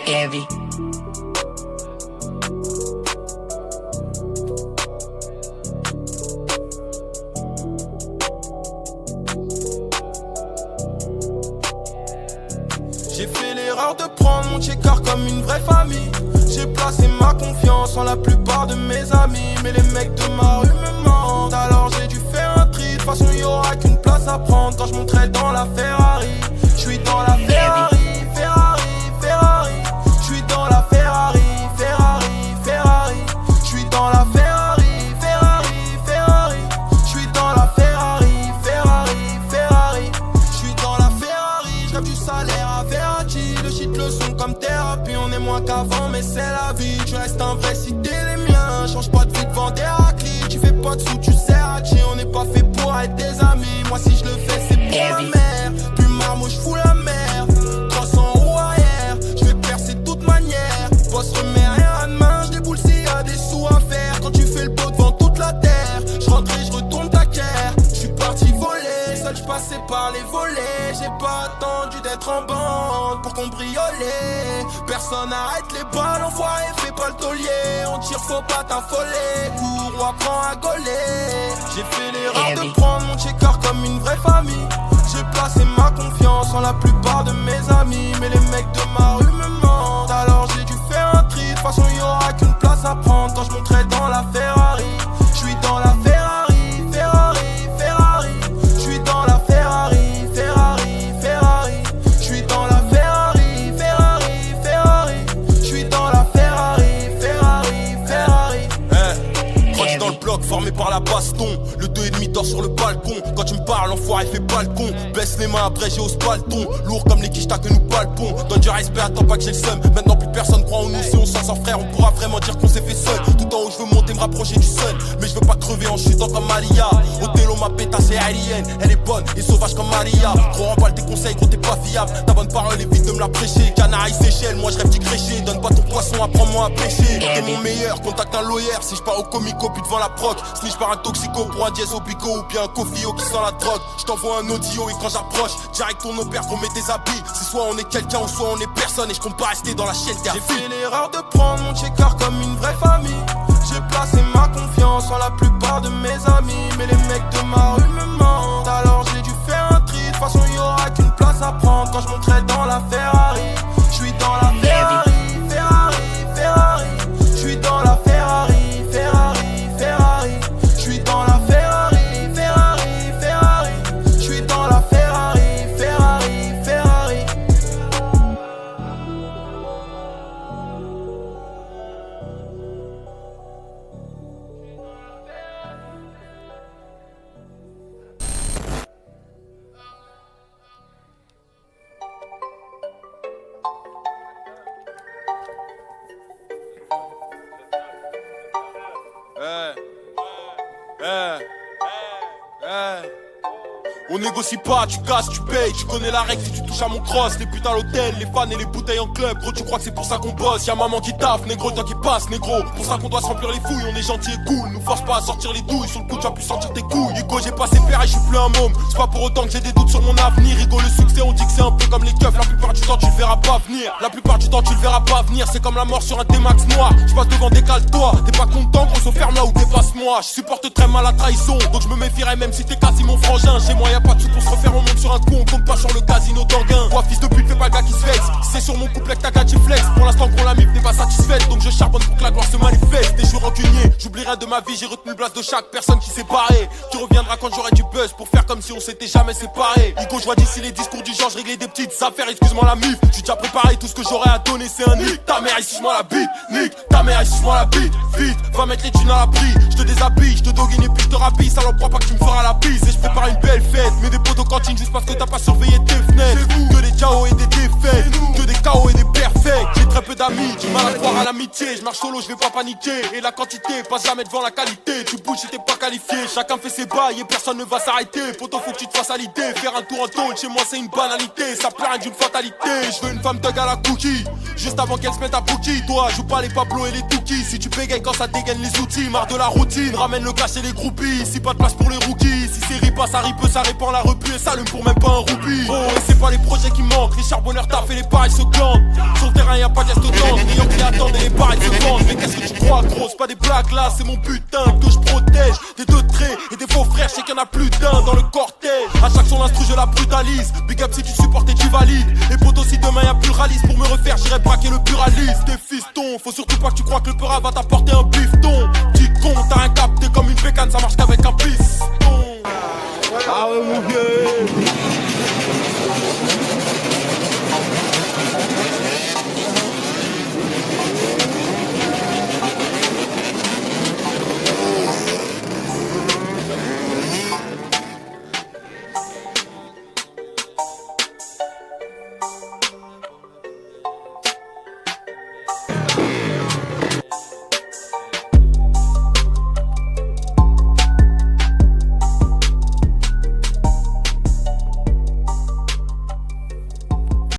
heavy. J'ai fait l'erreur de prendre mon checker comme une vraie famille. J'ai placé ma confiance en la plupart de mes amis. Mais les mecs de ma rue me mentent, alors j'ai dû faire un tri. De toute façon y'aura qu'une place à prendre quand je monterai dans la Ferrari. J'suis dans la Ferrari, Ferrari, Ferrari. J'suis dans la Ferrari, Ferrari, Ferrari. J'suis dans la Ferrari, Ferrari, Ferrari. J'suis dans la Ferrari, Ferrari, Ferrari. J'suis dans la Ferrari, j'rêve du salaire à Verratti. Le shit, le son comme thérapie. On est moins qu'avant mais c'est la vie. Tu restes un vrai si t'es les miens. Change pas de vie devant des raclis. Tu fais pas de sous, tu sais à qui. On n'est pas fait pour être des amis. Moi si je le fais c'est pour la mer. Plus marmot j'fous la mer. 300 roues arrière. J'vais percer de toute manière. Boss remets rien à demain. J'déboule s'il y a des sous à faire. Quand tu fais le beau devant toute la terre. J'rentre et j'retourne ta caire. J'suis parti voler. Seul j'passais par les volets. J'ai pas attendu d'être en bande pour cambrioler. Personne arrête les balles, enfoiré, fais pas le taulier. On tire, faut pas t'affoler. Cours ou apprends à gauler. J'ai fait l'erreur de prendre mon checker comme une vraie famille. J'ai placé ma confiance en la plupart de mes amis. Mais les mecs de ma rue me mentent, alors j'ai dû faire un tri. De toute façon y'aura qu'une place à prendre quand je monterai dans la Ferrari. J'suis dans la Ferrari, Ferrari, Ferrari. J'suis dans la Ferrari, Ferrari, Ferrari. J'suis dans la Ferrari, Ferrari, Ferrari. J'suis dans la Ferrari, Ferrari, Ferrari. Grandi dans le bloc, formé par la baston. Le 2,5 dort sur le balcon. Quand tu me parles, l'enfoiré fait pas le con. Baisse les mains, après j'ai hausse pas le ton. Lourd comme les quichetas que nous palpons. Donne du respect, attends pas que j'ai le seum. Maintenant plus personne croit en nous, si on s'en sort frère. On pourra vraiment dire qu'on s'est fait seul. Tout en haut je veux monter, me rapprocher du sun. Mais je veux pas crever en chutant comme Maria. Othello, ma pétasse c'est alien. Elle est bonne et sauvage comme Maria. Gros remballe tes conseils, gros t'es pas fiable. Ta bonne parole est vite de me la prêcher. Canaille Seychelles, moi je rêve d'y crécher. Donne pas ton poisson, apprends-moi à pêcher. T'es mon meilleur, contacte un lawyer. Si je pars au comico, puis devant la proc. Snitch par un toxico pour un dièse au bico. Ou bien un cofio qui sent la drogue. Je t'envoie un audio et quand j'approche, direct ton opère, qu'on met tes habits. C'est soit on est quelqu'un ou soit on est personne. Et je compte pas rester dans la shelter. J'ai fait l'erreur de prendre mon checker comme une vraie famille. J'ai placé ma confiance en la plupart de mes amis. Mais les mecs de ma rue me mentent, alors j'ai dû faire un tri. De toute façon y'aura qu'une place à prendre quand je monterai dans la Ferrari. J'suis dans la Ferrari, Ferrari, Ferrari. J'suis dans la Ferrari, Ferrari, Ferrari. J'suis dans la Ferrari, Ferrari, Ferrari. J'suis dans la Ferrari, Ferrari, Ferrari. On négocie pas, tu casses, tu payes, tu connais la règle si tu touches à mon cross. Les putains à l'hôtel, les fans et les bouteilles en club. Gros tu crois que c'est pour ça qu'on bosse, y'a maman qui taffe, négro toi qui passe, négro. Pour ça qu'on doit se remplir les fouilles, on est gentil et cool. Nous force pas à sortir les douilles, sur le coup tu vas plus sentir tes couilles. Hugo j'ai passé père et je suis plus un môme. C'est pas pour autant que j'ai des doutes sur mon avenir. Hugo le succès on dit que c'est un peu comme les keufs. La plupart du temps tu le verras pas venir. La plupart du temps tu le verras pas venir. C'est comme la mort sur un T-Max noir. Je passe devant décale-toi, t'es pas content gros, ferme là ou dépasse-moi. Je supporte très mal la trahison, donc je me méfierais même si t'es quasi mon frangin. Chez moi y'a pas de sous pour se refaire, on monte sur un coup, on compte pas sur le casino d'Anguin. Toi fils de pute, fais pas le gars qui se vexe. C'est sur mon couplet que ta gâchis flex. Pour l'instant gros la mif n'est pas satisfaite, donc je charbonne pour que la gloire se manifeste. Des jours rancuniers, j'oublierai de ma vie, j'ai retenu le blast de chaque personne qui s'est barrée. Tu reviendras quand j'aurai du buzz pour faire comme si on s'était jamais séparés. Hugo je vois d'ici les discours du genre, je réglais des petites affaires, excuse-moi la mif. J'suis déjà préparé, tout ce que j'aurais à donner c'est un nick. Ta mère ici moi la bite, nick. Ta mère ici moi la bite, vite, va mettre les thunes à l'abri. Je te déshabille, je te doguine et puis je te rapille. Ça leur croit pas que tu me feras la bise. Et je prépare une belle fête, mets des potes aux cantines juste parce que t'as pas surveillé tes fenêtres. Que des chaos et des défaites, que des chaos et des perfects. J'ai très peu d'amis, du mal à croire à l'amitié. Je marche solo, je vais pas paniquer. Et la quantité passe jamais devant la qualité. Tu bouges si t'es pas qualifié. Chacun fait ses bails et personne ne va s'arrêter. Poto, faut que tu te fasses à l'idée. Faire un tour en tôle, chez moi c'est une banalité. Ça plaint d'une fatalité. Je veux une femme thug à la cookie. Juste avant qu'elle se mette à bookie. Toi, joue pas les Pablo et les Touki. Si tu bégayes quand ça dégaine les outils. Marre de la routine, ramène le cash et les groupies. Si pas de place pour les rookies. Si c'est ripa, ça ripe, ça répand la repu. Et s'allume pour même pas un roupie. Oh, et c'est pas les projets qui manquent. Les charbonneurs taffent et les pareils se glandent. Sur le terrain y'a pas de geste autant. Les clients qui attendent et les pareils se vendent. Mais qu'est-ce que tu crois, gros? C'est pas des blagues là, c'est mon putain que je protège. Des deux traits et des faux frères, je sais qu'il y en a plus d'un dans le cortège. À chaque son l'instru, je la brutalise. Big up si tu supportes et tu valides. Et poteau, si demain y'a plus ralice. Pour me refaire, j'irai braquer le pluraliste. Des fistons, faut surtout pas que tu crois que le peur va t'apporter un bifton. Petit con, t'as un capté comme une bécane, ça marche qu'avec un piston. Ah ouais, mon vieux.